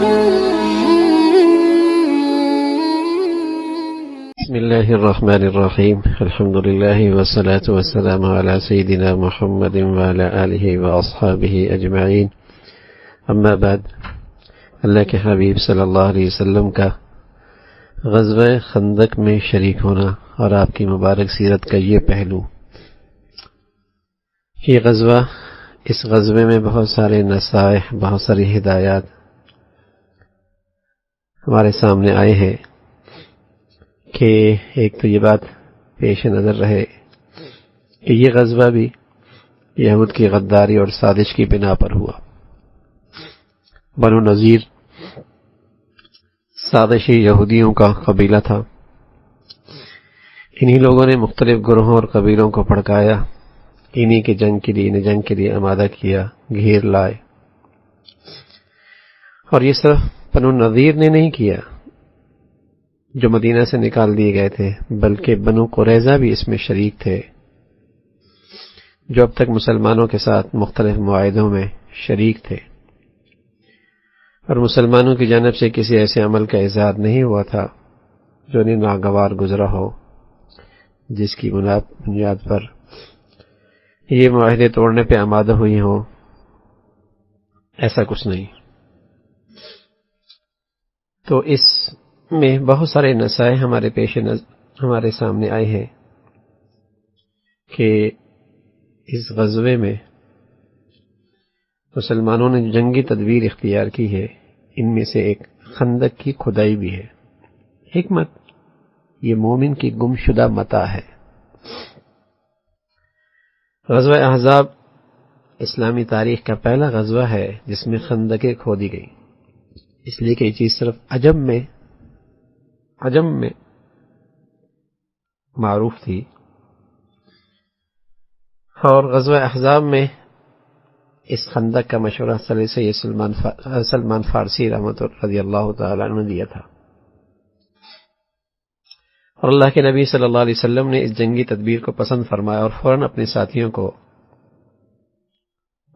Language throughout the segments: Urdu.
بسم الله الرحمن الرحيم الحمد لله والصلاة والسلام على سيدنا محمد وعلى آله وأصحابه أجمعين اما بعد اللہ کے حبیب صلی اللہ علیہ وسلم کا غزوہ خندق میں شریک ہونا اور آپ کی مبارک سیرت کا یہ پہلو، یہ غزوہ، اس غزوے میں بہت سارے نصائح، بہت ساری ہدایات ہمارے سامنے آئے ہیں کہ ایک تو یہ بات پیش نظر رہے کہ یہ غزوہ بھی یہود کی غداری اور سازش کی بنا پر ہوا۔ بنو نذیر سازشی یہودیوں کا قبیلہ تھا، انہی لوگوں نے مختلف گروہوں اور قبیلوں کو بھڑکایا، انہی کی جنگ کے لیے آمادہ کیا، گھیر لائے۔ اور یہ صرف بنو نذیر نے نہیں کیا جو مدینہ سے نکال دیے گئے تھے، بلکہ بنو قریظہ بھی اس میں شریک تھے جو اب تک مسلمانوں کے ساتھ مختلف معاہدوں میں شریک تھے، اور مسلمانوں کی جانب سے کسی ایسے عمل کا اظہار نہیں ہوا تھا جو انہیں ناگوار گزرا ہو، جس کی بنیاد پر یہ معاہدے توڑنے پہ آمادہ ہوئی ہوں۔ ایسا کچھ نہیں۔ تو اس میں بہت سارے نصائح ہمارے سامنے آئے ہیں کہ اس غزوے میں مسلمانوں نے جنگی تدبیر اختیار کی ہے، ان میں سے ایک خندق کی کھدائی بھی ہے۔ حکمت، یہ مومن کی گمشدہ متاع ہے۔ غزوہ احزاب اسلامی تاریخ کا پہلا غزوہ ہے جس میں خندقیں کھودی گئی، اس لیے کہ یہ چیز صرف عجم میں معروف تھی، اور غزوہ احزاب میں اس خندق کا مشورہ سید سلمان فارسی رضی اللہ تعالیٰ عنہ نے دیا تھا، اور اللہ کے نبی صلی اللہ علیہ وسلم نے اس جنگی تدبیر کو پسند فرمایا اور فوراً اپنے ساتھیوں کو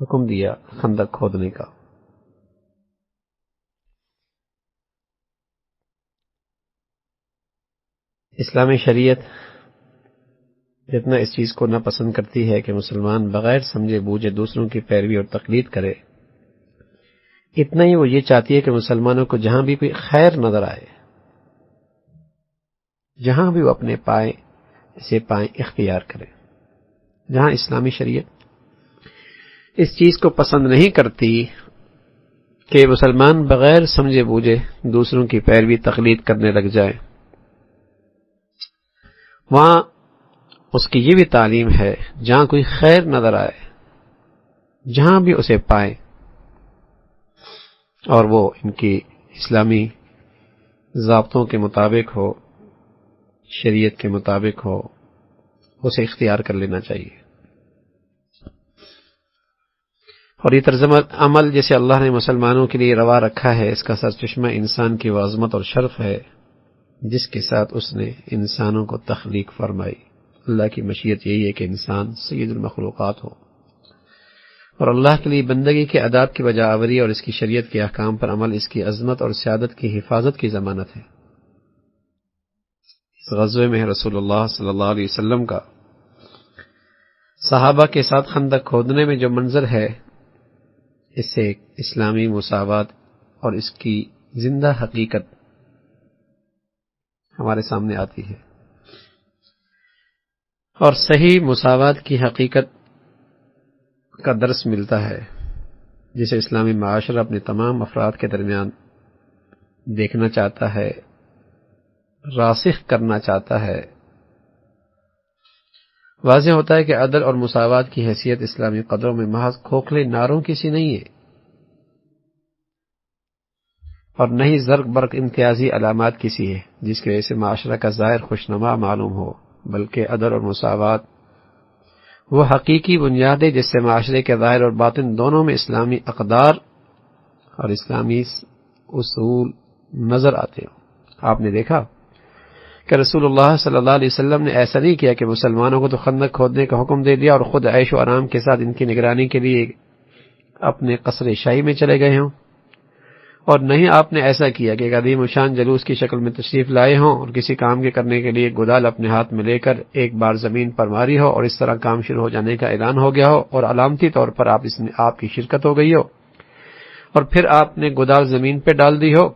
حکم دیا خندق کھودنے کا۔ اسلامی شریعت جتنا اس چیز کو ناپسند کرتی ہے کہ مسلمان بغیر سمجھے بوجھے دوسروں کی پیروی اور تقلید کرے، اتنا ہی وہ یہ چاہتی ہے کہ مسلمانوں کو جہاں بھی کوئی خیر نظر آئے، جہاں بھی وہ اپنے پائیں اختیار کرے۔ جہاں اسلامی شریعت اس چیز کو پسند نہیں کرتی کہ مسلمان بغیر سمجھے بوجھے دوسروں کی پیروی تقلید کرنے لگ جائے، وہاں اس کی یہ بھی تعلیم ہے جہاں کوئی خیر نظر آئے، جہاں بھی اسے پائے اور وہ ان کی اسلامی ضابطوں کے مطابق ہو، شریعت کے مطابق ہو، اسے اختیار کر لینا چاہیے۔ اور یہ طرز عمل جیسے اللہ نے مسلمانوں کے لیے روا رکھا ہے، اس کا سرچشمہ انسان کی وہ عظمت اور شرف ہے جس کے ساتھ اس نے انسانوں کو تخلیق فرمائی۔ اللہ کی مشیت یہی ہے کہ انسان سید المخلوقات ہو، اور اللہ کے لیے بندگی کے آداب کی بجا آوری اور اس کی شریعت کے احکام پر عمل اس کی عظمت اور سیادت کی حفاظت کی ضمانت ہے۔ اس غزوے میں رسول اللہ صلی اللہ علیہ وسلم کا صحابہ کے ساتھ خندق کھودنے میں جو منظر ہے، اس سے اسلامی مساوات اور اس کی زندہ حقیقت ہمارے سامنے آتی ہے، اور صحیح مساوات کی حقیقت کا درس ملتا ہے جسے اسلامی معاشرہ اپنے تمام افراد کے درمیان دیکھنا چاہتا ہے، راسخ کرنا چاہتا ہے۔ واضح ہوتا ہے کہ عدل اور مساوات کی حیثیت اسلامی قدروں میں محض کھوکھلے نعروں کی سی نہیں ہے، اور نہ ہی زرق برق امتیازی علامات کی سی ہے جس کی وجہ سے معاشرہ کا ظاہر خوشنما معلوم ہو، بلکہ عدل اور مساوات وہ حقیقی بنیاد ہے جس سے معاشرے کے ظاہر اور باطن دونوں میں اسلامی اقدار اور اسلامی اصول نظر آتے ہیں۔ آپ نے دیکھا کہ رسول اللہ صلی اللہ علیہ وسلم نے ایسا نہیں کیا کہ مسلمانوں کو تو خندق کھودنے کا حکم دے دیا اور خود عیش و آرام کے ساتھ ان کی نگرانی کے لیے اپنے قصر شاہی میں چلے گئے ہوں، اور نہیں آپ نے ایسا کیا کہ ایک عظیم الشان جلوس کی شکل میں تشریف لائے ہوں اور کسی کام کے کرنے کے لیے گودال اپنے ہاتھ میں لے کر ایک بار زمین پر ماری ہو اور اس طرح کام شروع ہو جانے کا اعلان ہو گیا ہو اور علامتی طور پر آپ کی شرکت ہو گئی ہو، اور پھر آپ نے گودال زمین پہ ڈال دی ہو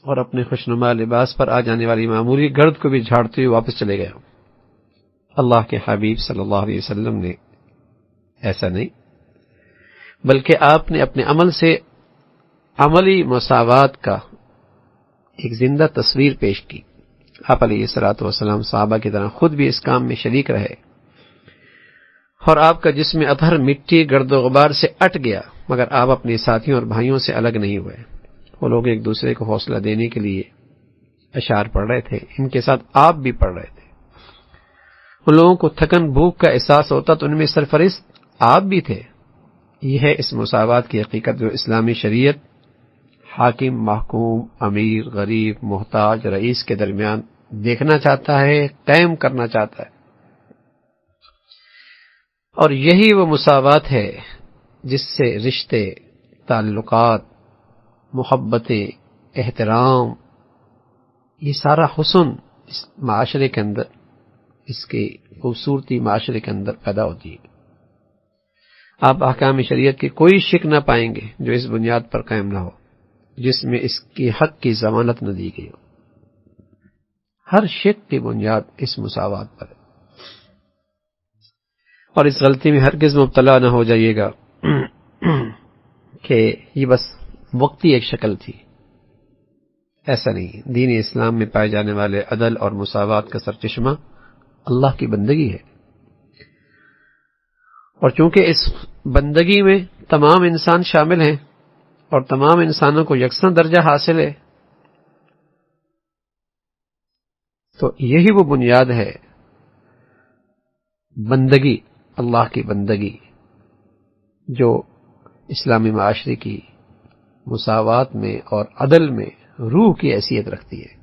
اور اپنے خوشنما لباس پر آ جانے والی معمولی گرد کو بھی جھاڑتے ہوئے واپس چلے گئے ہو۔ اللہ کے حبیب صلی اللہ علیہ وسلم نے ایسا نہیں، بلکہ آپ نے اپنے عمل سے عملی مساوات کا ایک زندہ تصویر پیش کی۔ آپ علیہ الصلوۃ والسلام صحابہ کی طرح خود بھی اس کام میں شریک رہے، اور آپ کا جسم اطہر مٹی گرد و غبار سے اٹ گیا، مگر آپ اپنے ساتھیوں اور بھائیوں سے الگ نہیں ہوئے۔ وہ لوگ ایک دوسرے کو حوصلہ دینے کے لیے اشعار پڑھ رہے تھے، ان کے ساتھ آپ بھی پڑھ رہے تھے۔ ان لوگوں کو تھکن بھوک کا احساس ہوتا تو ان میں سرفرست آپ بھی تھے۔ یہ ہے اس مساوات کی حقیقت جو اسلامی شریعت حاکم، محکوم، امیر، غریب، محتاج، رئیس کے درمیان دیکھنا چاہتا ہے، قائم کرنا چاہتا ہے۔ اور یہی وہ مساوات ہے جس سے رشتے، تعلقات، محبتیں، احترام، یہ سارا حسن اس معاشرے کے اندر، اس کی خوبصورتی معاشرے کے اندر پیدا ہوتی ہے۔ آپ احکام شریعت کی کوئی شک نہ پائیں گے جو اس بنیاد پر قائم نہ ہو، جس میں اس کی حق کی ضمانت نہ دی گئی ہو۔ ہر شک کی بنیاد اس مساوات پر ہے، اور اس غلطی میں ہرگز مبتلا نہ ہو جائیے گا کہ یہ بس وقتی ایک شکل تھی۔ ایسا نہیں، دین اسلام میں پائے جانے والے عدل اور مساوات کا سرچشمہ اللہ کی بندگی ہے، اور چونکہ اس بندگی میں تمام انسان شامل ہیں اور تمام انسانوں کو یکساں درجہ حاصل ہے، تو یہی وہ بنیاد ہے بندگی، اللہ کی بندگی، جو اسلامی معاشرے کی مساوات میں اور عدل میں روح کی حیثیت رکھتی ہے۔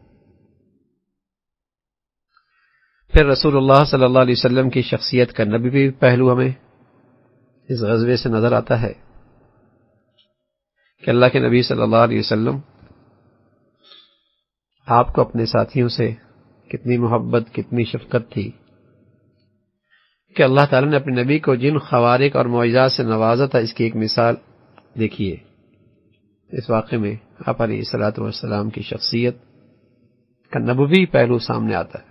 پھر رسول اللہ صلی اللہ علیہ وسلم کی شخصیت کا نبوی پہلو ہمیں اس غزوے سے نظر آتا ہے کہ اللہ کے نبی صلی اللہ علیہ وسلم آپ کو اپنے ساتھیوں سے کتنی محبت، کتنی شفقت تھی کہ اللہ تعالیٰ نے اپنے نبی کو جن خوارق اور معجزات سے نوازا تھا، اس کی ایک مثال دیکھیے۔ اس واقعے میں آپ علیہ الصلوۃ والسلام کی شخصیت کا نبوی پہلو سامنے آتا ہے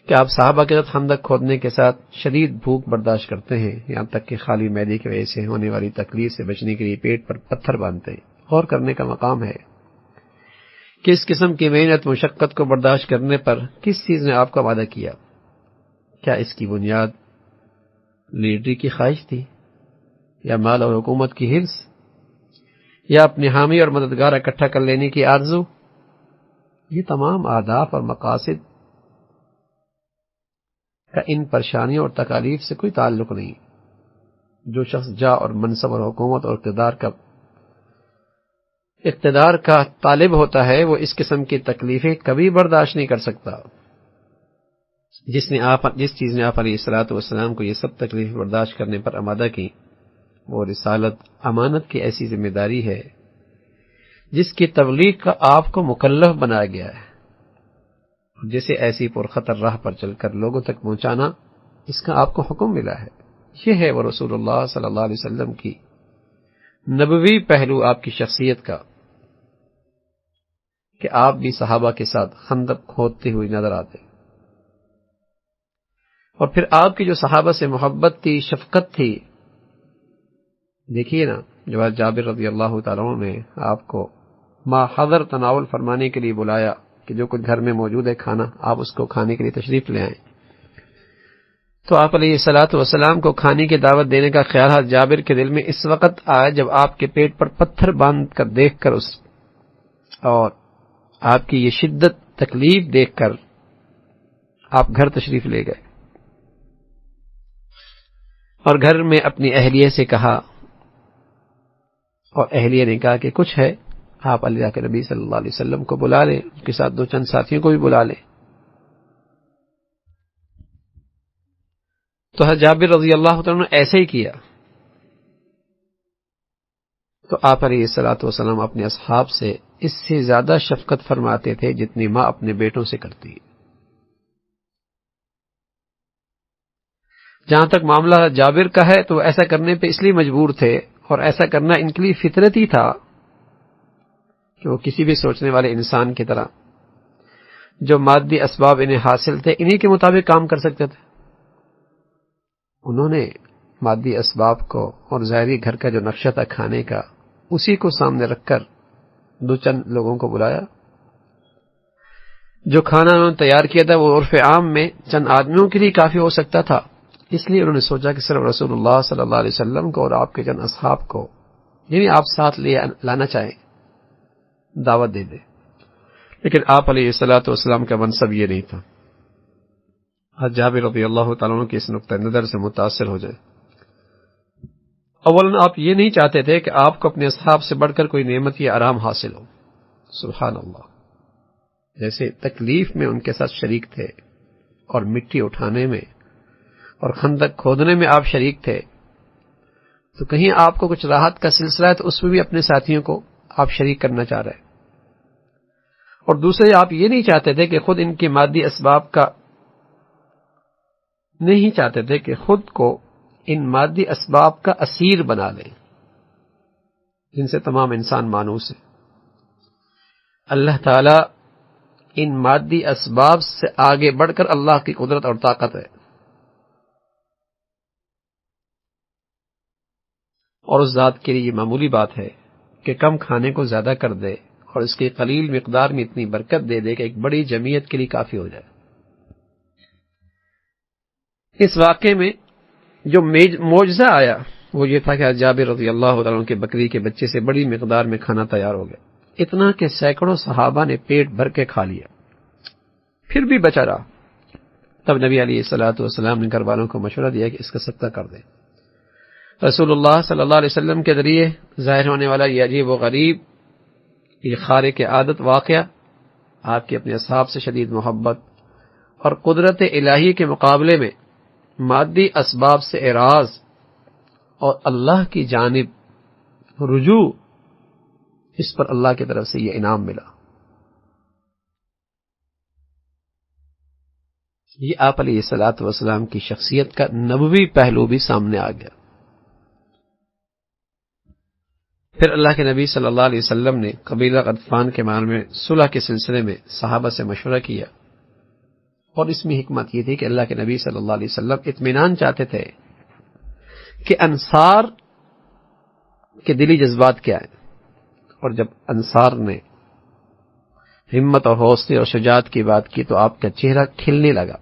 کہ آپ صحابہ کے ساتھ خندق کھودنے کے ساتھ شدید بھوک برداشت کرتے ہیں، یہاں تک کہ خالی معدے کی وجہ سے ہونے والی تکلیف سے بچنے کے لیے پیٹ پر پتھر باندھتے ہیں۔ غور کرنے کا مقام ہے کہ اس قسم کی محنت، مشقت کو برداشت کرنے پر کس چیز نے آپ کو آمادہ کیا؟ کیا اس کی بنیاد لیڈری کی خواہش تھی، یا مال اور حکومت کی حرص، یا اپنے حامی اور مددگار اکٹھا کر لینے کی آرزو؟ یہ تمام اہداف اور مقاصد کا ان پریشانیوں اور تکالیف سے کوئی تعلق نہیں۔ جو شخص جاہ اور منصب اور حکومت اور اقتدار کا طالب ہوتا ہے، وہ اس قسم کی تکلیفیں کبھی برداشت نہیں کر سکتا۔ جس چیز نے آپ علیہ الصلوۃ والسلام کو یہ سب تکلیف برداشت کرنے پر آمادہ کی، وہ رسالت، امانت کی ایسی ذمہ داری ہے جس کی تبلیغ کا آپ کو مکلف بنایا گیا ہے، جسے ایسی پرخطر راہ پر چل کر لوگوں تک پہنچانا، اس کا آپ کو حکم ملا ہے۔ یہ ہے وہ رسول اللہ صلی اللہ علیہ وسلم کی نبوی پہلو آپ کی شخصیت کا، کہ آپ بھی صحابہ کے ساتھ خندق کھودتے ہوئے نظر آتے، اور پھر آپ کی جو صحابہ سے محبت تھی، شفقت تھی۔ دیکھیے نا، جو جابر رضی اللہ تعالیٰ عنہ نے آپ کو ما حضر تناول فرمانے کے لیے بلایا کہ جو کچھ گھر میں موجود ہے کھانا، آپ اس کو کھانے کے لیے تشریف لے آئیں، تو آپ علیہ الصلوۃ والسلام کو کھانے کی دعوت دینے کا خیال جابر کے دل میں اس وقت آیا جب آپ کے پیٹ پر پتھر باندھ کر دیکھ کر اور آپ کی یہ شدت تکلیف دیکھ کر آپ گھر تشریف لے گئے، اور گھر میں اپنی اہلیہ سے کہا، اور اہلیہ نے کہا کہ کچھ ہے، آپ اللہ کے نبی صلی اللہ علیہ وسلم کو بلا لیں، ان کے ساتھ دو چند ساتھیوں کو بھی بلا لیں۔ تو حضرت جابر رضی اللہ عنہ نے ایسے ہی کیا۔ تو آپ علیہ الصلوۃ والسلام اپنے اصحاب سے اس سے زیادہ شفقت فرماتے تھے جتنی ماں اپنے بیٹوں سے کرتی ہے۔ جہاں تک معاملہ جابر کا ہے تو ایسا کرنے پہ اس لیے مجبور تھے، اور ایسا کرنا ان کے لیے فطرتی تھا کہ وہ کسی بھی سوچنے والے انسان کی طرح جو مادی اسباب انہیں حاصل تھے انہی کے مطابق کام کر سکتے تھے۔ انہوں نے مادی اسباب کو اور ظاہری گھر کا جو نقشہ تھا کھانے کا، اسی کو سامنے رکھ کر دو چند لوگوں کو بلایا۔ جو کھانا انہوں نے تیار کیا تھا وہ عرف عام میں چند آدمیوں کے لیے کافی ہو سکتا تھا، اس لیے انہوں نے سوچا کہ صرف رسول اللہ صلی اللہ علیہ وسلم کو اور آپ کے چند اصحاب کو، یعنی آپ ساتھ لانا چاہیں، دعوت دے دیں۔ لیکن آپ علیہ الصلوۃ والسلام کا منصب یہ نہیں تھا۔ حضرت جابر رضی اللہ تعالیٰ عنہ کی اس نقطہ نظر سے متاثر ہو جائے۔ اولاً آپ یہ نہیں چاہتے تھے کہ آپ کو اپنے اصحاب سے بڑھ کر کوئی نعمت یا آرام حاصل ہو۔ سبحان اللہ، جیسے تکلیف میں ان کے ساتھ شریک تھے، اور مٹی اٹھانے میں اور خندق کھودنے میں آپ شریک تھے، تو کہیں آپ کو کچھ راحت کا سلسلہ ہے تو اس میں بھی اپنے ساتھیوں کو آپ شریک کرنا چاہ رہے ہیں۔ اور دوسرے، آپ یہ نہیں چاہتے تھے کہ خود ان کے مادی اسباب کا نہیں چاہتے تھے کہ خود کو ان مادی اسباب کا اسیر بنا لیں جن سے تمام انسان مانوس ہے۔ اللہ تعالی ان مادی اسباب سے آگے بڑھ کر اللہ کی قدرت اور طاقت ہے، اور اس ذات کے لیے یہ معمولی بات ہے کہ کم کھانے کو زیادہ کر دے اور اس کی قلیل مقدار میں اتنی برکت دے دے کہ ایک بڑی جمعیت کے لیے کافی ہو جائے۔ اس واقعے میں جو معجزہ آیا وہ یہ تھا کہ جابر رضی اللہ عنہ کے بکری کے بچے سے بڑی مقدار میں کھانا تیار ہو گیا، اتنا کہ سینکڑوں صحابہ نے پیٹ بھر کے کھا لیا، پھر بھی بچا رہا۔ تب نبی علیہ الصلوۃ والسلام نے گھر والوں کو مشورہ دیا کہ اس کا صدقہ کر دیں۔ رسول اللہ صلی اللہ علیہ وسلم کے ذریعے ظاہر ہونے والا یہ عجیب و غریب، یہ خارق عادت واقعہ آپ کی اپنے اصحاب سے شدید محبت اور قدرت الہی کے مقابلے میں مادی اسباب سے اعراض اور اللہ کی جانب رجوع، اس پر اللہ کی طرف سے یہ انعام ملا۔ یہ آپ علیہ الصلوۃ والسلام کی شخصیت کا نبوی پہلو بھی سامنے آ گیا۔ پھر اللہ کے نبی صلی اللہ علیہ وسلم نے قبیلہ غطفان کے بارے میں صلح کے سلسلے میں صحابہ سے مشورہ کیا، اور اس میں حکمت یہ تھی کہ اللہ کے نبی صلی اللہ علیہ وسلم اطمینان چاہتے تھے کہ انصار کے دلی جذبات کیا ہیں، اور جب انصار نے ہمت اور حوصلے اور شجاعت کی بات کی تو آپ کا چہرہ کھلنے لگا،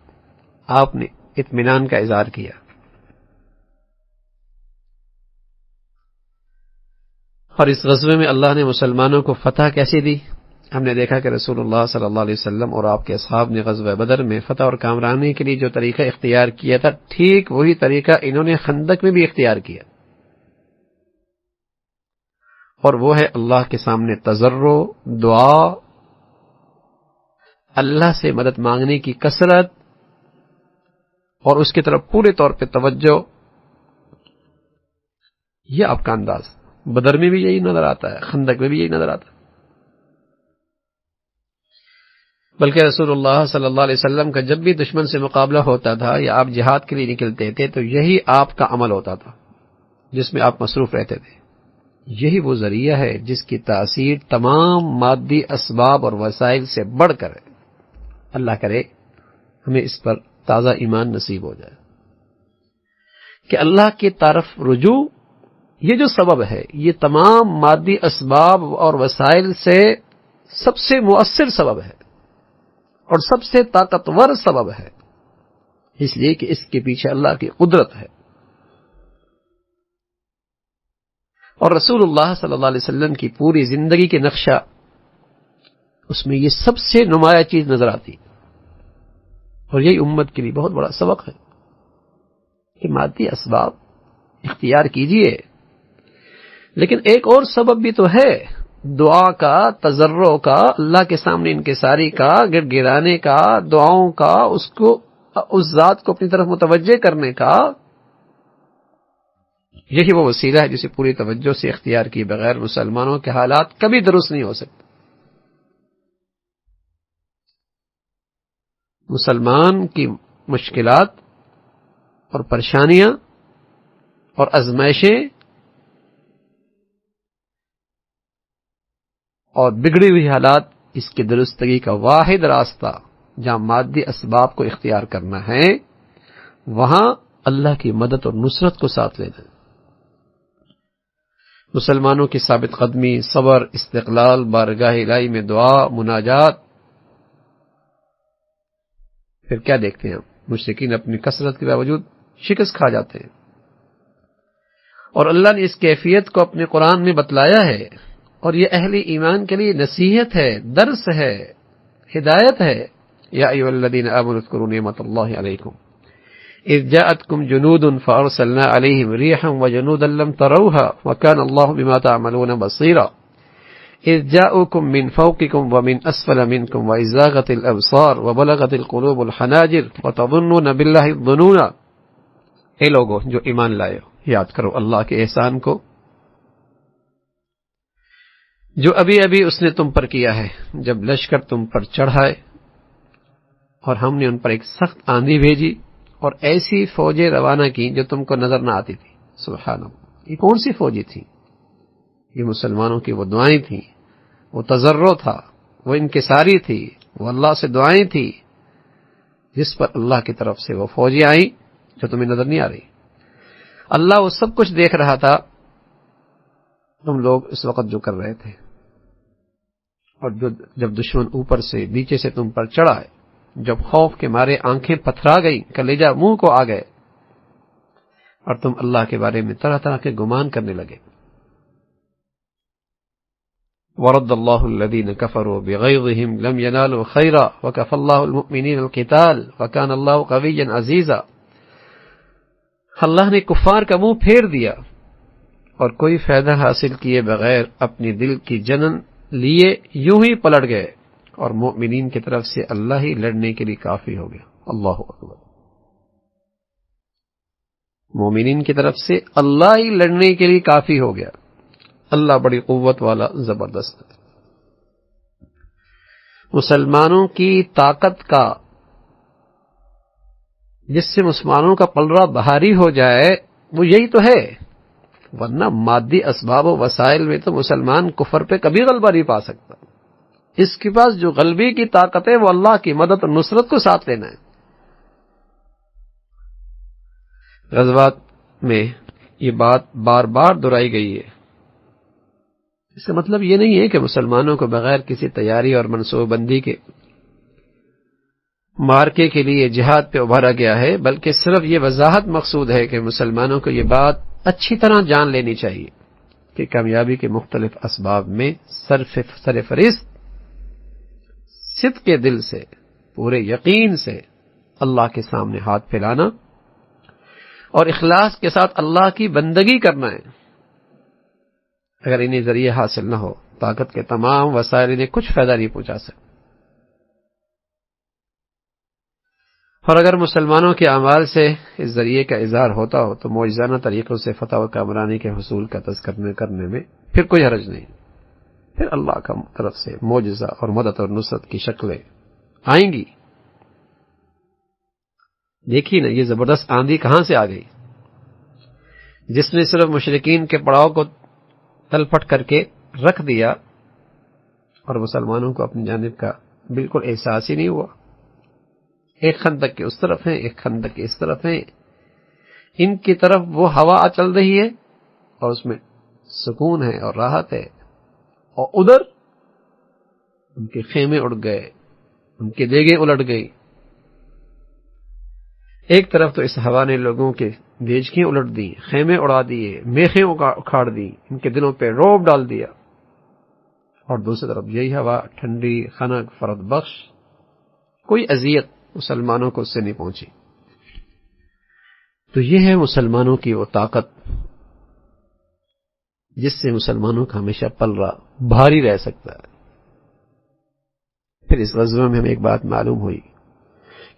آپ نے اطمینان کا اظہار کیا۔ اور اس غزوے میں اللہ نے مسلمانوں کو فتح کیسے دی؟ ہم نے دیکھا کہ رسول اللہ صلی اللہ علیہ وسلم اور آپ کے اصحاب نے غزوہ بدر میں فتح اور کامرانی کے لیے جو طریقہ اختیار کیا تھا، ٹھیک وہی طریقہ انہوں نے خندق میں بھی اختیار کیا، اور وہ ہے اللہ کے سامنے تضرع، دعا، اللہ سے مدد مانگنے کی کثرت، اور اس کی طرف پورے طور پہ توجہ۔ یہ آپ کا انداز بدر میں بھی یہی نظر آتا ہے، خندق میں بھی یہی نظر آتا ہے۔ بلکہ رسول اللہ صلی اللہ علیہ وسلم کا جب بھی دشمن سے مقابلہ ہوتا تھا یا آپ جہاد کے لیے نکلتے تھے تو یہی آپ کا عمل ہوتا تھا جس میں آپ مصروف رہتے تھے۔ یہی وہ ذریعہ ہے جس کی تاثیر تمام مادی اسباب اور وسائل سے بڑھ کر ہے۔ اللہ کرے ہمیں اس پر تازہ ایمان نصیب ہو جائے کہ اللہ کی طرف رجوع، یہ جو سبب ہے، یہ تمام مادی اسباب اور وسائل سے سب سے مؤثر سبب ہے اور سب سے طاقتور سبب ہے، اس لیے کہ اس کے پیچھے اللہ کی قدرت ہے۔ اور رسول اللہ صلی اللہ علیہ وسلم کی پوری زندگی کے نقشہ، اس میں یہ سب سے نمایاں چیز نظر آتی، اور یہی امت کے لیے بہت بڑا سبق ہے کہ مادی اسباب اختیار کیجئے، لیکن ایک اور سبب بھی تو ہے، دعا کا، تضرع کا، اللہ کے سامنے انکساری کا، گڑ گڑانے کا، دعاؤں کا، اس ذات کو اپنی طرف متوجہ کرنے کا۔ یہی وہ وسیلہ ہے جسے پوری توجہ سے اختیار کیے بغیر مسلمانوں کے حالات کبھی درست نہیں ہو سکتے۔ مسلمان کی مشکلات اور پریشانیاں اور آزمائشیں اور بگڑی ہوئی حالات، اس کی درستگی کا واحد راستہ جہاں مادی اسباب کو اختیار کرنا ہے، وہاں اللہ کی مدد اور نصرت کو ساتھ لینا ہے۔ مسلمانوں کی ثابت قدمی، صبر، استقلال، بارگاہ الہی میں دعا، مناجات۔ پھر کیا دیکھتے ہیں ہم؟ مشرکین اپنی کثرت کے باوجود شکست کھا جاتے ہیں، اور اللہ نے اس کیفیت کو اپنے قرآن میں بتلایا ہے، اور یہ اہل ایمان کے لیے نصیحت ہے، درس ہے، ہدایت ہے۔ یا ایھا الذین آمنوا اذکروا نعمت اللہ علیکم اذ جاءتکم جنود فارسلنا علیہم ریحا وجنودا لم تروها وکان اللہ بما تعملون بصیرا اذ جاءوکم من فوقکم ومن اسفل منکم واذ زاغت الابصار وبلغت القلوب الحناجر وتظنون باللہ الظنون۔ اے لوگو جو ایمان لائے ہو، یاد کرو اللہ کے احسان کو جو ابھی ابھی اس نے تم پر کیا ہے، جب لشکر تم پر چڑھائے اور ہم نے ان پر ایک سخت آندھی بھیجی اور ایسی فوجیں روانہ کی جو تم کو نظر نہ آتی تھی۔ سبحان اللہ، یہ کون سی فوجی تھی؟ یہ مسلمانوں کی وہ دعائیں تھیں، وہ تضرع تھا، وہ انکساری تھی، وہ اللہ سے دعائیں تھی، جس پر اللہ کی طرف سے وہ فوجیں آئیں جو تمہیں نظر نہیں آ رہی۔ اللہ وہ سب کچھ دیکھ رہا تھا تم لوگ اس وقت جو کر رہے تھے، اور جب دشمن اوپر سے نیچے سے تم پر چڑھا ہے، جب خوف کے مارے آنکھیں پتھرا گئی، کلیجہ منہ کو آ گئے، اور تم اللہ کے بارے میں طرح طرح کے گمان کرنے لگے۔ وَرَدَّ اللَّهُ الَّذِينَ كَفَرُوا بِغَيْظِهِمْ لَمْ يَنَالُوا خَيْرًا وَكَفَى اللَّهُ الْمُؤْمِنِينَ الْقِتَالَ وَكَانَ اللَّهُ قَوِيًّا عَزِيزًا۔ اللہ نے کفار کا منہ پھیر دیا اور کوئی فائدہ حاصل کیے بغیر اپنی دل کی جنن لیے یوں ہی پلٹ گئے، اور مومنین کی طرف سے اللہ ہی لڑنے کے لیے کافی ہو گیا۔ اللہ اکبر، مومنین کی طرف سے اللہ ہی لڑنے کے لیے کافی ہو گیا۔ اللہ بڑی قوت والا، زبردست ہے۔ مسلمانوں کی طاقت کا، جس سے مسلمانوں کا پلڑا بھاری ہو جائے، وہ یہی تو ہے، ورنہ مادی اسباب و وسائل میں تو مسلمان کفر پہ کبھی غلبہ نہیں پا سکتا۔ اس کے پاس جو غلبے کی طاقت ہے وہ اللہ کی مدد اور نصرت کو ساتھ لینا ہے۔ غزوات میں یہ بات بار بار دہرائی گئی ہے۔ اس کا مطلب یہ نہیں ہے کہ مسلمانوں کو بغیر کسی تیاری اور منصوبہ بندی کے مارکے کے لیے جہاد پہ ابھارا گیا ہے، بلکہ صرف یہ وضاحت مقصود ہے کہ مسلمانوں کو یہ بات اچھی طرح جان لینی چاہیے کہ کامیابی کے مختلف اسباب میں سرفہرست صدق کے دل سے، پورے یقین سے اللہ کے سامنے ہاتھ پھیلانا اور اخلاص کے ساتھ اللہ کی بندگی کرنا ہے۔ اگر انہیں ذریعے حاصل نہ ہو، طاقت کے تمام وسائل انہیں کچھ فائدہ نہیں پہنچا سکتے۔ اور اگر مسلمانوں کے اعمال سے اس ذریعے کا اظہار ہوتا ہو تو معجزانہ طریقوں سے فتح و کامرانی کے حصول کا تذکرہ کرنے میں پھر کوئی حرج نہیں۔ پھر اللہ کا طرف سے معجزہ اور مدد اور نصرت کی شکلیں آئیں گی۔ دیکھیے نا، یہ زبردست آندھی کہاں سے آ گئی، جس نے صرف مشرکین کے پڑاؤ کو تلپٹ کر کے رکھ دیا، اور مسلمانوں کو اپنی جانب کا بالکل احساس ہی نہیں ہوا۔ ایک خندق کے اس طرف ہیں، ایک خندق کے اس طرف ہیں، ان کی طرف وہ ہوا چل رہی ہے اور اس میں سکون ہے اور راحت ہے، اور ادھر ان کے خیمے اڑ گئے، ان کی دیگیں الٹ گئی۔ ایک طرف تو اس ہوا نے لوگوں کے دیچکیں الٹ دی، خیمے اڑا دیے، میخیں اکھاڑ دی، ان کے دلوں پہ رعب ڈال دیا، اور دوسری طرف یہی ہوا ٹھنڈی، خنک، فرد بخش، کوئی اذیت مسلمانوں کو اس سے نہیں پہنچی۔ تو یہ ہے مسلمانوں کی وہ طاقت جس سے مسلمانوں کا ہمیشہ پلڑا بھاری رہ سکتا ہے۔ پھر اس غزوہ میں ہمیں ایک بات معلوم ہوئی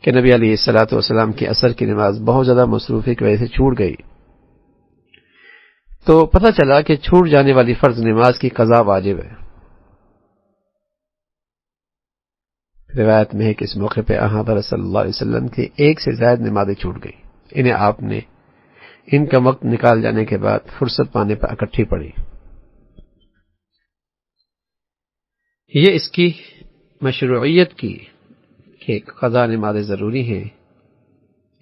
کہ نبی علیہ الصلوۃ والسلام کی عصر کی نماز بہت زیادہ مصروفی کی وجہ سے چھوٹ گئی، تو پتہ چلا کہ چھوٹ جانے والی فرض نماز کی قضا واجب ہے۔ روایت میں ہے کہ اس موقع پہ حضرت صلی اللہ علیہ وسلم کی ایک سے زائد نمازیں چھوٹ گئی، انہیں آپ نے ان کا وقت نکال جانے کے بعد فرصت پانے پر اکٹھی پڑی۔ یہ اس کی مشروعیت کی کہ قضا نمازیں ضروری ہیں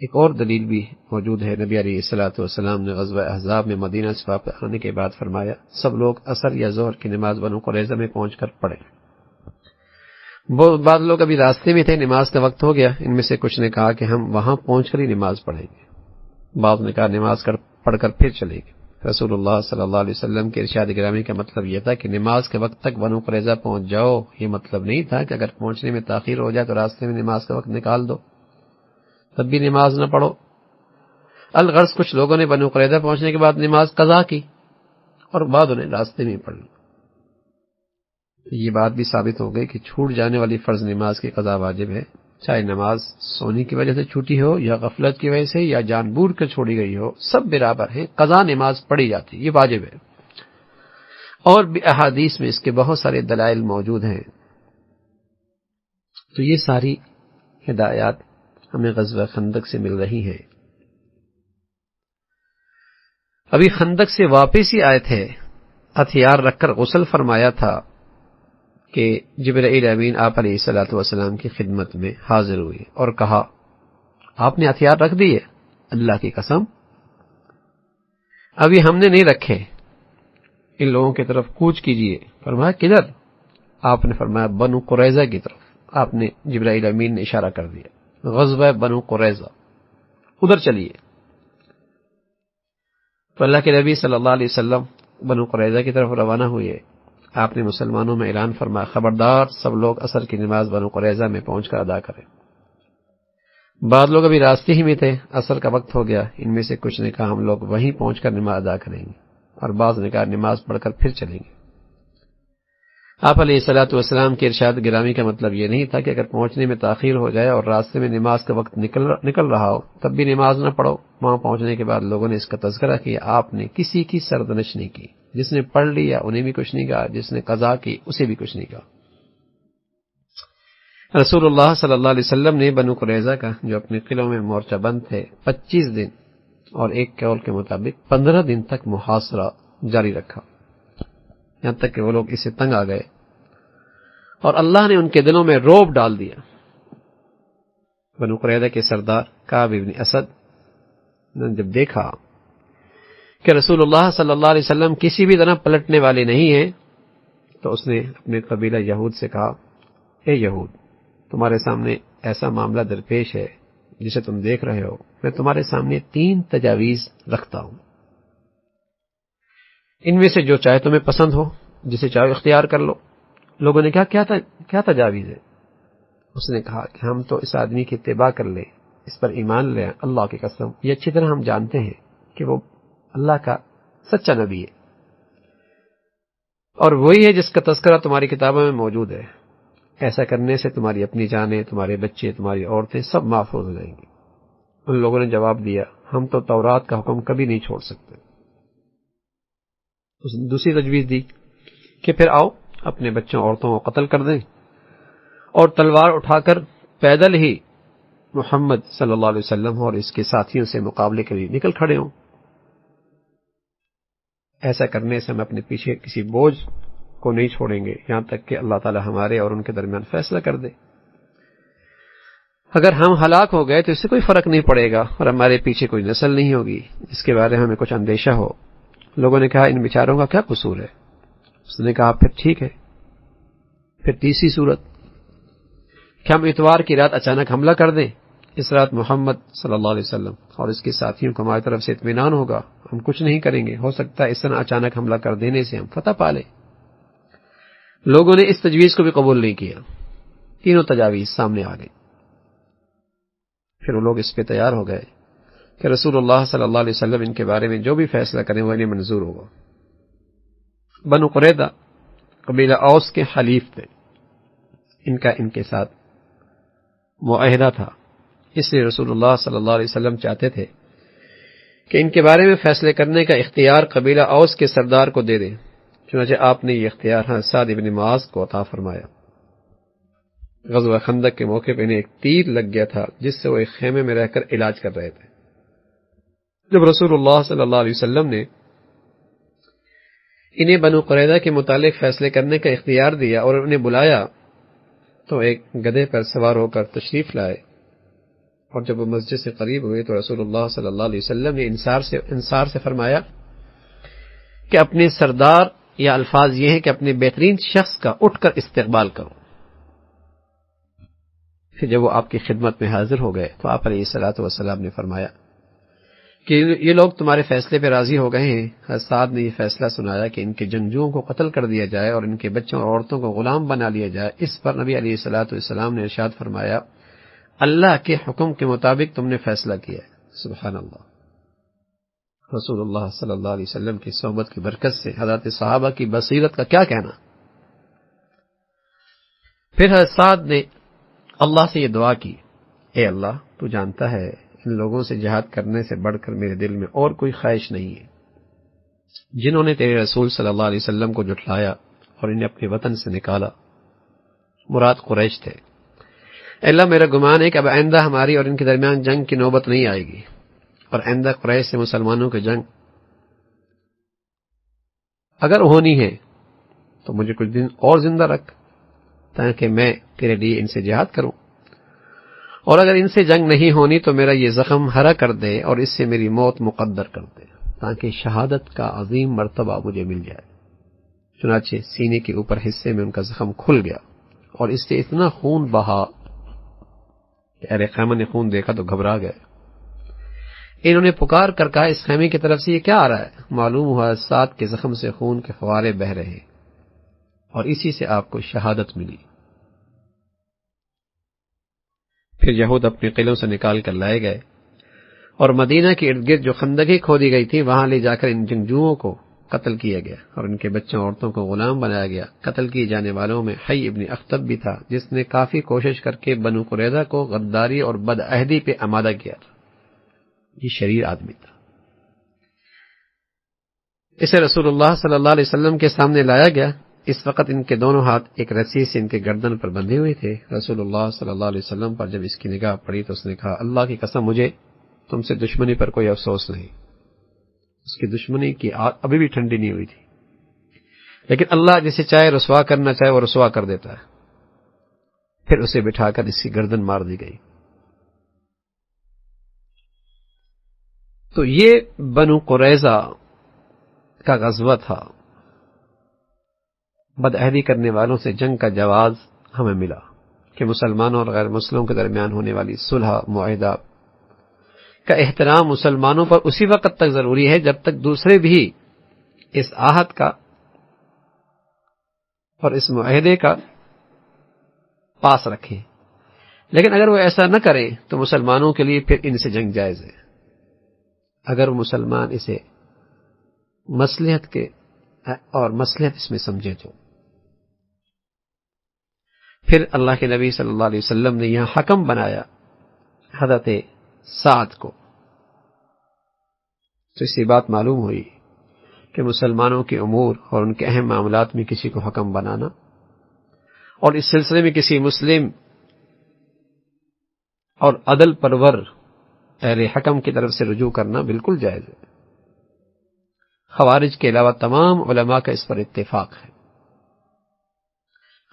ایک اور دلیل بھی موجود ہے۔ نبی علیہ الصلوۃ والسلام نے غزوہ احزاب میں مدینہ سے واپس آنے کے بعد فرمایا سب لوگ عصر یا ظہر کی نماز بنو قریظہ میں پہنچ کر پڑھیں۔ بعض لوگ ابھی راستے میں تھے، نماز کا وقت ہو گیا، ان میں سے کچھ نے کہا کہ ہم وہاں پہنچ کر ہی نماز پڑھیں گے، بعض نے کہا نماز پڑھ کر پھر چلیں گے۔ رسول اللہ صلی اللہ علیہ وسلم کے ارشاد گرامی کا مطلب یہ تھا کہ نماز کے وقت تک بنو قریظہ پہنچ جاؤ، یہ مطلب نہیں تھا کہ اگر پہنچنے میں تاخیر ہو جائے تو راستے میں نماز کا وقت نکال دو تب بھی نماز نہ پڑھو۔ الغرض کچھ لوگوں نے بنو قریظہ پہنچنے کے بعد نماز قضا کی اور بعد انہیں راستے میں پڑھ لی۔ یہ بات بھی ثابت ہو گئی کہ چھوٹ جانے والی فرض نماز کی قضا واجب ہے، چاہے نماز سونے کی وجہ سے چھوٹی ہو یا غفلت کی وجہ سے یا جان بوجھ کر چھوڑی گئی ہو، سب برابر ہیں، قضا نماز پڑھی جاتی، یہ واجب ہے۔ اور بھی احادیث میں اس کے بہت سارے دلائل موجود ہیں۔ تو یہ ساری ہدایات ہمیں غزوہ خندق سے مل رہی ہیں۔ ابھی خندق سے واپس ہی آئے تھے، ہتھیار رکھ کر غسل فرمایا تھا کہ جبرائیل امین آپ علیہ الصلوۃ والسلام کی خدمت میں حاضر ہوئے اور کہا آپ نے ہتھیار رکھ دیے؟ اللہ کی قسم ابھی ہم نے نہیں رکھے، ان لوگوں کی طرف کوچ کیجئے۔ فرمایا کدھر؟ آپ نے فرمایا بنو قریظہ کی طرف۔ آپ نے جبرائیل امین نے اشارہ کر دیا غزوہ بنو قریظہ، ادھر چلیے۔ تو اللہ کے نبی صلی اللہ علیہ وسلم بنو قریظہ کی طرف روانہ ہوئے۔ آپ نے مسلمانوں میں اعلان فرمایا خبردار سب لوگ عصر کی نماز بنو قریظہ میں پہنچ کر ادا کریں۔ بعض لوگ ابھی راستے ہی میں تھے، عصر کا وقت ہو گیا، ان میں سے کچھ نے کہا ہم لوگ وہیں پہنچ کر نماز ادا کریں گے، اور بعض نے کہا نماز پڑھ کر پھر چلیں گے۔ آپ علیہ الصلوۃ والسلام کے ارشاد گرامی کا مطلب یہ نہیں تھا کہ اگر پہنچنے میں تاخیر ہو جائے اور راستے میں نماز کا وقت نکل رہا ہو تب بھی نماز نہ پڑھو۔ وہاں پہنچنے کے بعد لوگوں نے اس کا تذکرہ کیا، آپ نے کسی کی سرزنش نہیں کی، جس نے پڑھ لیا انہیں بھی کچھ نہیں کہا، جس نے قضا کی اسے بھی کچھ نہیں کہا۔ رسول اللہ صلی اللہ علیہ وسلم نے بنو قریظہ کا جو اپنے قلعوں میں مورچہ بند تھے 25 دن اور ایک قول کے مطابق 15 دن تک محاصرہ جاری رکھا، یہاں تک کہ وہ لوگ اسے تنگ آ گئے اور اللہ نے ان کے دلوں میں رعب ڈال دیا۔ بنو قریظہ کے سردار کعب بن اسد نے جب دیکھا کہ رسول اللہ صلی اللہ علیہ وسلم کسی بھی طرح پلٹنے والے نہیں ہیں تو اس نے اپنے قبیلہ یہود سے کہا اے یہود، تمہارے سامنے ایسا معاملہ درپیش ہے جسے تم دیکھ رہے ہو، میں تمہارے سامنے 3 تجاویز رکھتا ہوں، ان میں سے جو چاہے تمہیں پسند ہو، جسے چاہے اختیار کر لو۔ لوگوں نے کہا کیا تجاویز ہے؟ اس نے کہا کہ ہم تو اس آدمی کی اتباع کر لیں، اس پر ایمان لیں، اللہ کی قسم یہ اچھی طرح ہم جانتے ہیں کہ وہ اللہ کا سچا نبی ہے اور وہی ہے جس کا تذکرہ تمہاری کتابوں میں موجود ہے، ایسا کرنے سے تمہاری اپنی جانیں، تمہارے بچے، تمہاری عورتیں سب محفوظ ہو جائیں گی۔ ان لوگوں نے جواب دیا ہم تو تورات کا حکم کبھی نہیں چھوڑ سکتے۔ اس نے دوسری تجویز دی کہ پھر آؤ اپنے بچوں عورتوں کو قتل کر دیں اور تلوار اٹھا کر پیدل ہی محمد صلی اللہ علیہ وسلم اور اس کے ساتھیوں سے مقابلے کے لیے نکل کھڑے ہوں، ایسا کرنے سے ہم اپنے پیچھے کسی بوجھ کو نہیں چھوڑیں گے یہاں تک کہ اللہ تعالی ہمارے اور ان کے درمیان فیصلہ کر دے۔ اگر ہم ہلاک ہو گئے تو اس سے کوئی فرق نہیں پڑے گا اور ہمارے پیچھے کوئی نسل نہیں ہوگی جس کے بارے میں ہمیں کچھ اندیشہ ہو۔ لوگوں نے کہا ان بیچاروں کا کیا قصور ہے؟ اس نے کہا پھر ٹھیک ہے، پھر تیسری صورت کہ ہم اتوار کی رات اچانک حملہ کر دیں، اس رات محمد صلی اللہ علیہ وسلم اور اس کے ساتھیوں کو ہماری طرف سے اطمینان ہوگا، ہم کچھ نہیں کریں گے، ہو سکتا ہے اس طرح اچانک حملہ کر دینے سے ہم فتح پا لیں۔ لوگوں نے اس تجویز کو بھی قبول نہیں کیا، تینوں تجاویز سامنے آ گئی۔ پھر وہ لوگ اس پہ تیار ہو گئے کہ رسول اللہ صلی اللہ علیہ وسلم ان کے بارے میں جو بھی فیصلہ کریں وہ انہیں منظور ہوگا۔ بنو قریظہ قبیلہ اوس کے حلیف تھے، ان کے ساتھ معاہدہ تھا، اس لیے رسول اللہ صلی اللہ علیہ وسلم چاہتے تھے کہ ان کے بارے میں فیصلے کرنے کا اختیار قبیلہ اوس کے سردار کو دے دیں۔ چنانچہ آپ نے یہ اختیار سعد بن معاذ کو عطا فرمایا۔ غزوہ خندق کے موقع پہ انہیں ایک تیر لگ گیا تھا جس سے وہ ایک خیمے میں رہ کر علاج کر رہے تھے۔ جب رسول اللہ صلی اللہ علیہ وسلم نے انہیں بنو قریظہ کے متعلق فیصلے کرنے کا اختیار دیا اور انہیں بلایا تو ایک گدھے پر سوار ہو کر تشریف لائے، اور جب وہ مسجد سے قریب ہوئے تو رسول اللہ صلی اللہ علیہ وسلم نے انصار سے فرمایا کہ اپنے سردار یا الفاظ یہ ہیں کہ اپنے بہترین شخص کا اٹھ کر استقبال کرو۔ پھر جب وہ آپ کی خدمت میں حاضر ہو گئے تو آپ علیہ الصلوۃ والسلام نے فرمایا کہ یہ لوگ تمہارے فیصلے پہ راضی ہو گئے ہیں۔ سعد نے یہ فیصلہ سنایا کہ ان کے جنگجوؤں کو قتل کر دیا جائے اور ان کے بچوں اور عورتوں کو غلام بنا لیا جائے۔ اس پر نبی علیہ الصلوۃ والسلام نے ارشاد فرمایا، اللہ کے حکم کے مطابق تم نے فیصلہ کیا ہے۔ سبحان اللہ۔ رسول اللہ صلی اللہ علیہ وسلم کی صحبت کی برکت سے حضرت صحابہ کی بصیرت کا کیا کہنا۔ پھر حضرت سعد نے اللہ سے یہ دعا کی، اے اللہ تو جانتا ہے ان لوگوں سے جہاد کرنے سے بڑھ کر میرے دل میں اور کوئی خواہش نہیں ہے جنہوں نے تیرے رسول صلی اللہ علیہ وسلم کو جھٹلایا اور انہیں اپنے وطن سے نکالا، مراد قریش تھے۔ اے اللہ میرا گمان ہے کہ اب آئندہ ہماری اور ان کے درمیان جنگ کی نوبت نہیں آئے گی، اور آئندہ قریش سے مسلمانوں کی جنگ اگر ہونی ہے تو مجھے کچھ دن اور زندہ رکھ تاکہ میں تیرے لیے ان سے جہاد کروں، اور اگر ان سے جنگ نہیں ہونی تو میرا یہ زخم ہرا کر دے اور اس سے میری موت مقدر کر دے تاکہ شہادت کا عظیم مرتبہ مجھے مل جائے۔ چنانچہ سینے کے اوپر حصے میں ان کا زخم کھل گیا اور اس سے اتنا خون بہا کہ اہل خیمہ نے خون دیکھا تو گھبرا گئے۔ انہوں نے پکار کر کہا، اس خیمے کی طرف سے یہ کیا آ رہا ہے؟ معلوم ہوا سعد کے زخم سے خون کے فوارے بہ رہے اور اسی سے آپ کو شہادت ملی۔ پھر یہود اپنے قلعوں سے نکال کر لائے گئے اور مدینہ کے ارد گرد جو خندقیں کھودی گئی تھی وہاں لے جا کر ان جنگجوؤں کو قتل کیا گیا اور ان کے بچوں عورتوں کو غلام بنایا گیا۔ قتل کیے جانے والوں میں حی ابن اخطب بھی تھا جس نے کافی کوشش کر کے بنو قریظہ کو غداری اور بدعہدی پہ آمادہ کیا تھا۔ یہ شریر آدمی تھا۔ اسے رسول اللہ صلی اللہ علیہ وسلم کے سامنے لایا گیا۔ اس وقت ان کے دونوں ہاتھ ایک رسی سے ان کے گردن پر بندھے ہوئے تھے۔ رسول اللہ صلی اللہ علیہ وسلم پر جب اس کی نگاہ پڑی تو اس نے کہا، اللہ کی قسم مجھے تم سے دشمنی پر کوئی افسوس نہیں۔ اس کی دشمنی کی آگ ابھی بھی ٹھنڈی نہیں ہوئی تھی، لیکن اللہ جسے چاہے رسوا کرنا چاہے وہ رسوا کر دیتا ہے۔ پھر اسے بٹھا کر اس کی گردن مار دی گئی۔ تو یہ بنو قریظہ کا غزوہ تھا۔ بدعہدی کرنے والوں سے جنگ کا جواز ہمیں ملا کہ مسلمانوں اور غیر مسلموں کے درمیان ہونے والی صلح معاہدہ کا احترام مسلمانوں پر اسی وقت تک ضروری ہے جب تک دوسرے بھی اس عہد کا اور اس معاہدے کا پاس رکھیں، لیکن اگر وہ ایسا نہ کریں تو مسلمانوں کے لیے پھر ان سے جنگ جائز ہے، اگر مسلمان اسے مصلحت کے اور مصلحت اس میں سمجھے تو۔ پھر اللہ کے نبی صلی اللہ علیہ وسلم نے یہاں حکم بنایا حضرت سعد کو۔ تو اس سے بات معلوم ہوئی کہ مسلمانوں کے امور اور ان کے اہم معاملات میں کسی کو حکم بنانا اور اس سلسلے میں کسی مسلم اور عدل پرور اہل حکم کی طرف سے رجوع کرنا بالکل جائز ہے۔ خوارج کے علاوہ تمام علماء کا اس پر اتفاق ہے۔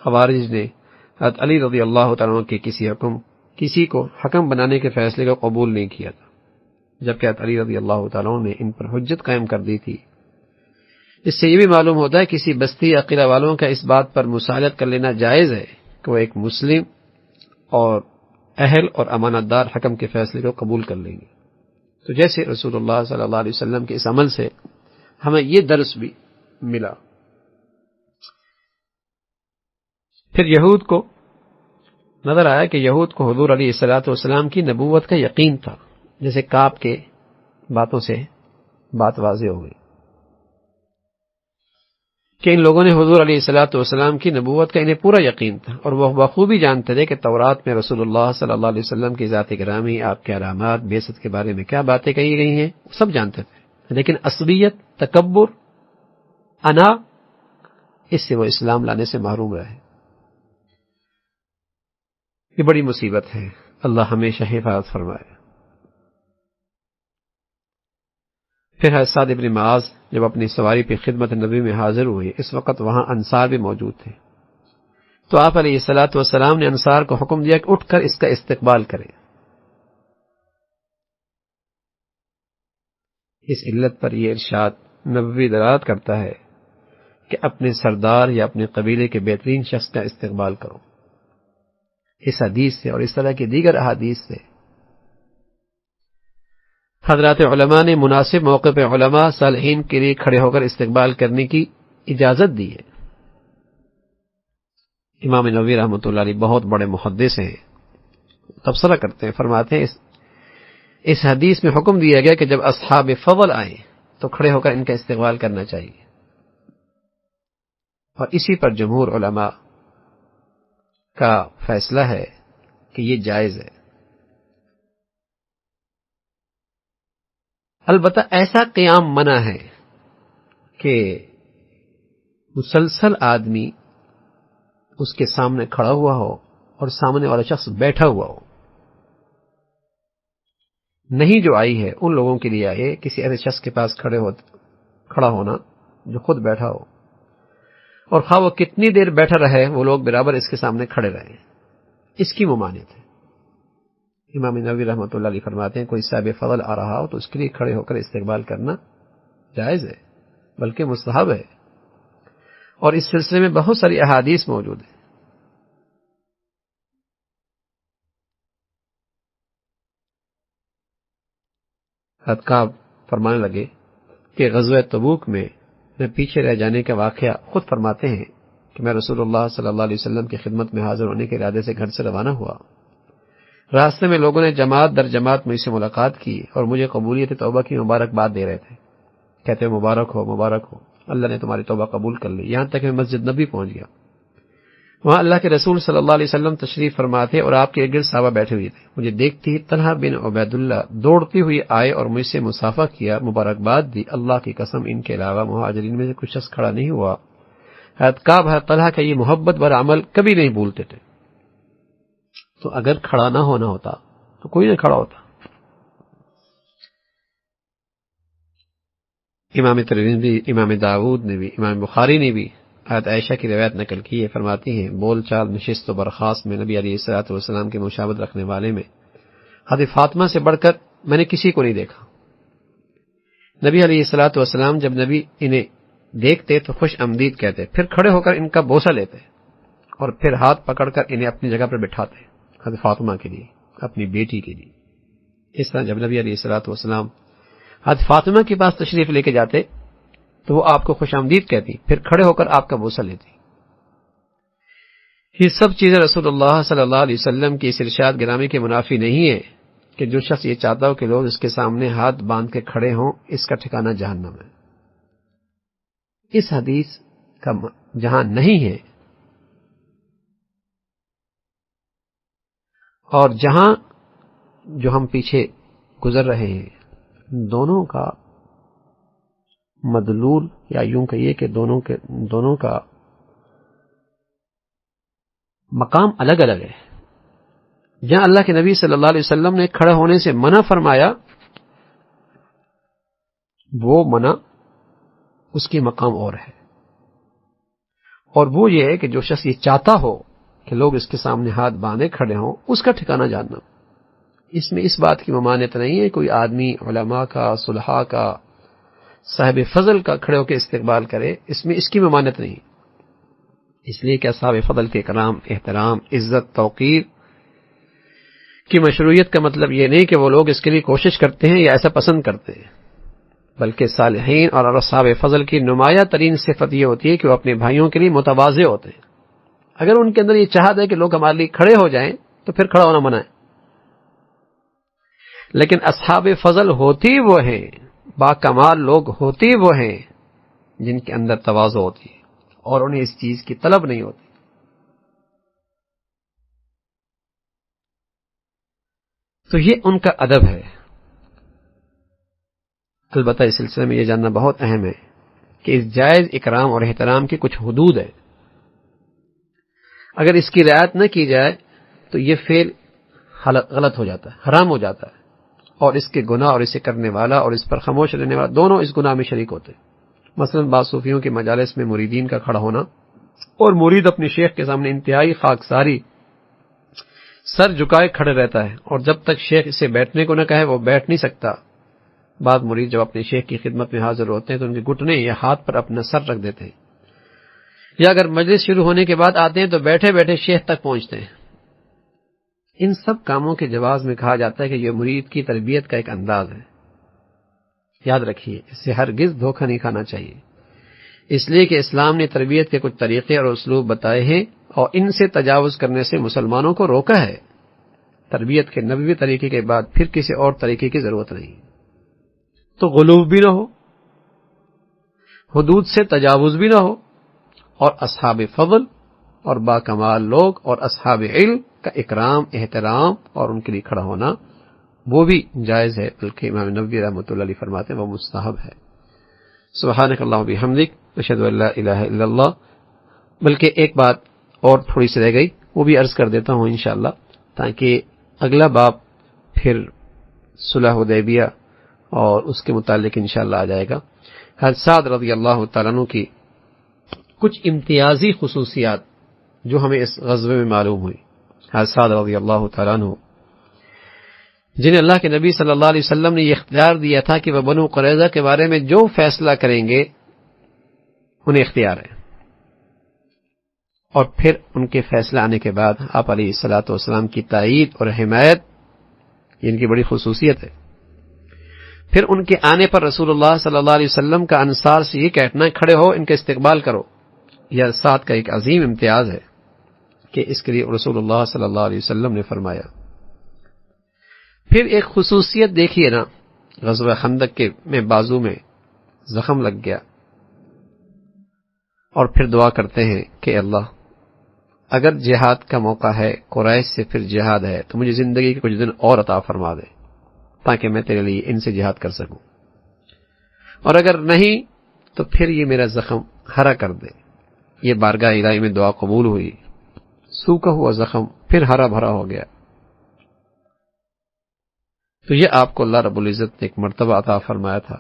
خوارج نے حضرت علی رضی اللہ تعالیٰ عنہ کے کسی کو حکم بنانے کے فیصلے کو قبول نہیں کیا تھا، جبکہ حضرت علی رضی اللہ تعالیٰ عنہ نے ان پر حجت قائم کر دی تھی۔ اس سے یہ بھی معلوم ہوتا ہے کسی بستی یا قلعہ والوں کا اس بات پر مسالت کر لینا جائز ہے کہ وہ ایک مسلم اور اہل اور امانت دار حکم کے فیصلے کو قبول کر لیں گے۔ تو جیسے رسول اللہ صلی اللہ علیہ وسلم کے اس عمل سے ہمیں یہ درس بھی ملا۔ پھر یہود کو نظر آیا کہ یہود کو حضور علیہ الصلوۃ والسلام کی نبوت کا یقین تھا، جیسے کعب کے باتوں سے بات واضح ہو گئی۔ کہ ان لوگوں نے حضور علیہ الصلوۃ والسلام کی نبوت کا انہیں پورا یقین تھا، اور وہ بخوبی جانتے تھے کہ تورات میں رسول اللہ صلی اللہ علیہ وسلم کی ذات گرامی، آپ کے علامات، بعثت کے بارے میں کیا باتیں کہی گئی ہیں، وہ سب جانتے تھے، لیکن عصبیت، تکبر، انا، اس سے وہ اسلام لانے سے محروم رہے۔ یہ بڑی مصیبت ہے، اللہ ہمیشہ حفاظت فرمائے۔ پھر حضرت سعد بن معاذ جب اپنی سواری پہ خدمت نبی میں حاضر ہوئے، اس وقت وہاں انصار بھی موجود تھے، تو آپ علیہ الصلوۃ والسلام نے انصار کو حکم دیا کہ اٹھ کر اس کا استقبال کریں۔ اس علت پر یہ ارشاد نبوی دلالت کرتا ہے کہ اپنے سردار یا اپنے قبیلے کے بہترین شخص کا استقبال کرو۔ اس حدیث سے اور اس طرح کی دیگر احادیث سے حضرات علماء نے مناسب موقع پہ علماء صالحین کے لیے کھڑے ہو کر استقبال کرنے کی اجازت دی ہے۔ امام نووی رحمۃ اللہ علیہ بہت بڑے محدث ہیں، تبصرہ کرتے ہیں، فرماتے ہیں اس حدیث میں حکم دیا گیا کہ جب اصحاب فضل آئیں تو کھڑے ہو کر ان کا استقبال کرنا چاہیے، اور اسی پر جمہور علماء کا فیصلہ ہے کہ یہ جائز ہے۔ البتہ ایسا قیام منع ہے کہ مسلسل آدمی اس کے سامنے کھڑا ہوا ہو اور سامنے والا شخص بیٹھا ہوا ہو۔ نہیں جو آئی ہے ان لوگوں کے لیے آئے کسی ایسے شخص کے پاس کھڑا ہونا جو خود بیٹھا ہو، اور خواہ وہ کتنی دیر بیٹھا رہے وہ لوگ برابر اس کے سامنے کھڑے رہے، اس کی ممانعت ہے۔ امام نووی رحمۃ اللہ علیہ فرماتے ہیں کوئی صاحب فضل آ رہا ہو تو اس کے لیے کھڑے ہو کر استقبال کرنا جائز ہے، بلکہ مستحب ہے، اور اس سلسلے میں بہت ساری احادیث موجود ہیں۔ حضرت کعب فرمانے لگے کہ غزوہ تبوک میں پیچھے رہ جانے کا واقعہ خود فرماتے ہیں کہ میں رسول اللہ صلی اللہ علیہ وسلم کی خدمت میں حاضر ہونے کے ارادے سے گھر سے روانہ ہوا، راستے میں لوگوں نے جماعت در جماعت مجھ سے ملاقات کی اور مجھے قبولیت توبہ کی مبارکباد دے رہے تھے، کہتے ہیں مبارک ہو مبارک ہو، اللہ نے تمہاری توبہ قبول کر لی۔ یہاں تک میں مسجد نبی پہنچ گیا، وہاں اللہ کے رسول صلی اللہ علیہ وسلم تشریف فرما تھے اور آپ کے گرد صحابہ بیٹھے ہوئے تھے۔ مجھے دیکھتے ہی طلحہ بن عبید اللہ دوڑتے ہوئے آئے اور مجھ سے مصافحہ کیا، مبارکباد دی۔ اللہ کی قسم ان کے علاوہ مہاجرین میں سے کچھ شخص کھڑا نہیں ہوا۔ حضرت کعب حضرت طلحہ کا یہ محبت بھرا عمل کبھی نہیں بھولتے تھے، تو اگر کھڑا نہ ہونا ہوتا تو کوئی نہ کھڑا ہوتا۔ امام ترمذی، امام داؤد نے بھی، امام بخاری نے بھی حضرت عائشہ کی روایت نقل کی ہے، فرماتی ہیں بول چال، نشست و برخاست میں نبی علیہ الصلوۃ والسلام کے مشابہت رکھنے والے میں حضرت فاطمہ سے بڑھ کر میں نے کسی کو نہیں دیکھا۔ نبی علیہ الصلوۃ والسلام جب نبی انہیں دیکھتے تو خوش آمدید کہتے، پھر کھڑے ہو کر ان کا بوسہ لیتے اور پھر ہاتھ پکڑ کر انہیں اپنی جگہ پر بٹھاتے، حضرت فاطمہ کے لیے، اپنی بیٹی کے لیے۔ اس طرح جب نبی علیہ الصلوۃ والسلام حضرت فاطمہ کے پاس تشریف لے کے جاتے تو وہ آپ کو خوش آمدید کہتی، پھر کھڑے ہو کر آپ کا بوسہ لیتی۔ یہ سب چیزیں رسول اللہ صلی اللہ علیہ وسلم کی اس ارشاد گرامی کے منافی نہیں ہے کہ جو شخص یہ چاہتا ہو کہ لوگ اس کے سامنے ہاتھ باندھ کے کھڑے ہوں، اس کا ٹھکانہ جہنم ہے۔ اس حدیث کا جہاں نہیں ہے اور جہاں جو ہم پیچھے گزر رہے ہیں، دونوں کا مدلول یا یوں کہیے کہ دونوں کا مقام الگ الگ ہے۔ جہاں اللہ کے نبی صلی اللہ علیہ وسلم نے کھڑے ہونے سے منع فرمایا، وہ منع اس کی مقام اور ہے، اور وہ یہ ہے کہ جو شخص یہ چاہتا ہو کہ لوگ اس کے سامنے ہاتھ باندھے کھڑے ہوں، اس کا ٹھکانہ جاننا۔ اس میں اس بات کی ممانعت نہیں ہے کوئی آدمی علماء کا، صلحاء کا، صاحب فضل کا کھڑے ہو کے استقبال کرے، اس میں اس کی ممانعت نہیں، اس لیے کہ صاحب فضل کے کرام، احترام، عزت، توقیر کی مشروعیت کا مطلب یہ نہیں کہ وہ لوگ اس کے لیے کوشش کرتے ہیں یا ایسا پسند کرتے ہیں، بلکہ صالحین اور اصحاب فضل کی نمایاں ترین صفت یہ ہوتی ہے کہ وہ اپنے بھائیوں کے لیے متواضع ہوتے ہیں۔ اگر ان کے اندر یہ چاہت ہے کہ لوگ ہمارے لیے کھڑے ہو جائیں تو پھر کھڑا ہونا منع ہے، لیکن اصحاب فضل ہوتی وہ ہیں، با کمال لوگ ہوتی وہ ہیں جن کے اندر تواضع ہوتی ہے، اور انہیں اس چیز کی طلب نہیں ہوتی۔ تو یہ ان کا ادب ہے۔ البتہ اس سلسلے میں یہ جاننا بہت اہم ہے کہ اس جائز اکرام اور احترام کی کچھ حدود ہے۔ اگر اس کی رعایت نہ کی جائے تو یہ فعل غلط ہو جاتا ہے، حرام ہو جاتا ہے، اور اس کے گناہ اور اسے کرنے والا اور اس پر خاموش رہنے والا دونوں اس گناہ میں شریک ہوتے ہیں۔ مثلا بعض صوفیوں کے مجالس میں مریدین کا کھڑا ہونا اور مرید اپنے شیخ کے سامنے انتہائی خاکساری سر جھکائے کھڑے رہتا ہے، اور جب تک شیخ اسے بیٹھنے کو نہ کہے وہ بیٹھ نہیں سکتا۔ بعض مرید جب اپنے شیخ کی خدمت میں حاضر ہوتے ہیں تو ان کے گھٹنے یا ہاتھ پر اپنا سر رکھ دیتے ہیں، یا اگر مجلس شروع ہونے کے بعد آتے ہیں تو بیٹھے بیٹھے شیخ تک پہنچتے ہیں۔ ان سب کاموں کے جواز میں کہا جاتا ہے کہ یہ مرید کی تربیت کا ایک انداز ہے۔ یاد رکھیے، اس سے ہرگز دھوکہ نہیں کھانا چاہیے، اس لیے کہ اسلام نے تربیت کے کچھ طریقے اور اسلوب بتائے ہیں اور ان سے تجاوز کرنے سے مسلمانوں کو روکا ہے۔ تربیت کے نبوی طریقے کے بعد پھر کسی اور طریقے کی ضرورت نہیں، تو غلو بھی نہ ہو، حدود سے تجاوز بھی نہ ہو، اور اصحاب فضل اور با کمال لوگ اور اصحاب علم کا اکرام احترام اور ان کے لیے کھڑا ہونا وہ بھی جائز ہے، بلکہ امام نووی رحمۃ اللہ علیہ فرماتے ہیں وہ مستحب ہے۔ سبحانک اللہم و بحمدک، اشہد ان لا الہ الا اللہ۔ بلکہ ایک بات اور تھوڑی سی رہ گئی، وہ بھی عرض کر دیتا ہوں انشاءاللہ، تاکہ اگلا باب پھر صلح حدیبیہ اور اس کے متعلق انشاءاللہ آ جائے گا۔ حضرت سعد رضی اللہ تعالیٰ عنہ کی کچھ امتیازی خصوصیات جو ہمیں اس غزوے میں معلوم ہوئی۔ حضرت سعد رضی اللہ تعالیٰ عنہ جنہیں اللہ کے نبی صلی اللہ علیہ وسلم نے یہ اختیار دیا تھا کہ وہ بنو قریظہ کے بارے میں جو فیصلہ کریں گے انہیں اختیار ہے، اور پھر ان کے فیصلہ آنے کے بعد آپ علیہ الصلوۃ والسلام کی تائید اور حمایت، یہ ان کی بڑی خصوصیت ہے۔ پھر ان کے آنے پر رسول اللہ صلی اللہ علیہ وسلم کا انصار سے یہ کہنا کھڑے ہو ان کا استقبال کرو، یہ سعد کا ایک عظیم امتیاز ہے کہ اس کے لیے رسول اللہ صلی اللہ علیہ وسلم نے فرمایا۔ پھر ایک خصوصیت دیکھیے نا، غزوہ خندق کے میں بازو میں زخم لگ گیا، اور پھر دعا کرتے ہیں کہ اللہ اگر جہاد کا موقع ہے، قریش سے پھر جہاد ہے، تو مجھے زندگی کے کچھ دن اور عطا فرما دے تاکہ میں تیرے لیے ان سے جہاد کر سکوں، اور اگر نہیں تو پھر یہ میرا زخم ہرا کر دے۔ یہ بارگاہ الہی میں دعا قبول ہوئی، سوکھا ہوا زخم پھر ہرا بھرا ہو گیا۔ تو یہ آپ کو اللہ رب العزت نے ایک مرتبہ عطا فرمایا تھا۔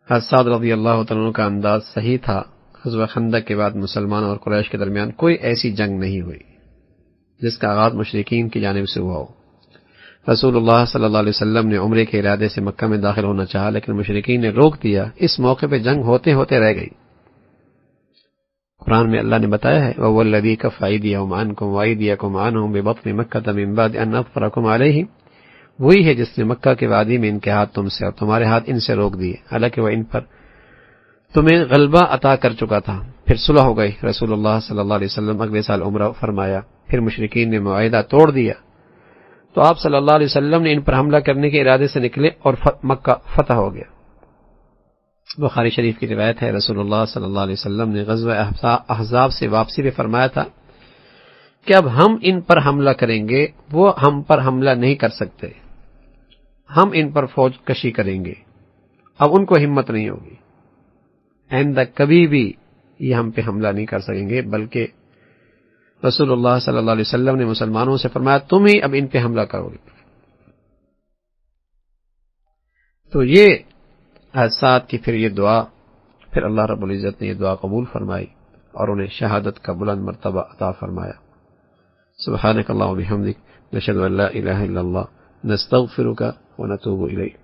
حضرت سعد رضی اللہ تعالیٰ کا انداز صحیح تھا۔ غزوہ خندق کے بعد مسلمان اور قریش کے درمیان کوئی ایسی جنگ نہیں ہوئی جس کا آغاز مشرکین کی جانب سے ہوا ہو۔ رسول اللہ صلی اللہ علیہ وسلم نے عمرے کے ارادے سے مکہ میں داخل ہونا چاہا، لیکن مشرکین نے روک دیا۔ اس موقع پہ جنگ ہوتے ہوتے رہ گئی۔ قرآن میں اللہ نے بتایا ہے وَهُوَ الَّذِي كَفَّ أَيْدِيَهُمْ عَنكُمْ وَأَيْدِيَكُمْ عَنْهُمْ بِبَطْنِ مَكَّةَ مِنْ بَعْدِ أَنْ أَظْفَرَكُمْ عَلَيْهِمْ، وہی ہے جس نے مکہ کے وادی میں ان کے ہاتھ تم سے اور تمہارے ہاتھ ان سے روک دیے، حالانکہ وہ ان پر تمہیں غلبہ عطا کر چکا تھا۔ پھر صلح ہو گئی، رسول اللہ صلی اللہ علیہ وسلم اگلے سال عمرہ فرمایا، پھر مشرکین نے معاہدہ توڑ دیا، تو آپ صلی اللہ علیہ وسلم نے ان پر حملہ کرنے کے ارادے سے نکلے اور مکہ فتح ہو گیا۔ بخاری شریف کی روایت ہے، رسول اللہ صلی اللہ علیہ وسلم نے غزوہ احزاب سے واپسی پہ فرمایا تھا کہ اب ہم ان پر حملہ کریں گے، وہ ہم پر حملہ نہیں کر سکتے، ہم ان پر فوج کشی کریں گے، اب ان کو ہمت نہیں ہوگی، آئندہ کبھی بھی یہ ہم پہ حملہ نہیں کر سکیں گے۔ بلکہ رسول اللہ صلی اللہ علیہ وسلم نے مسلمانوں سے فرمایا تم ہی اب ان پہ حملہ کرو گے۔ تو یہ حادثات کی پھر یہ دعا، پھر اللہ رب العزت نے یہ دعا قبول فرمائی اور انہیں شہادت کا بلند مرتبہ عطا فرمایا۔ سبحانک اللہم و بحمدک، نشہد ان لا الہ الا اللہ، نستغفرک ونتوب الیک۔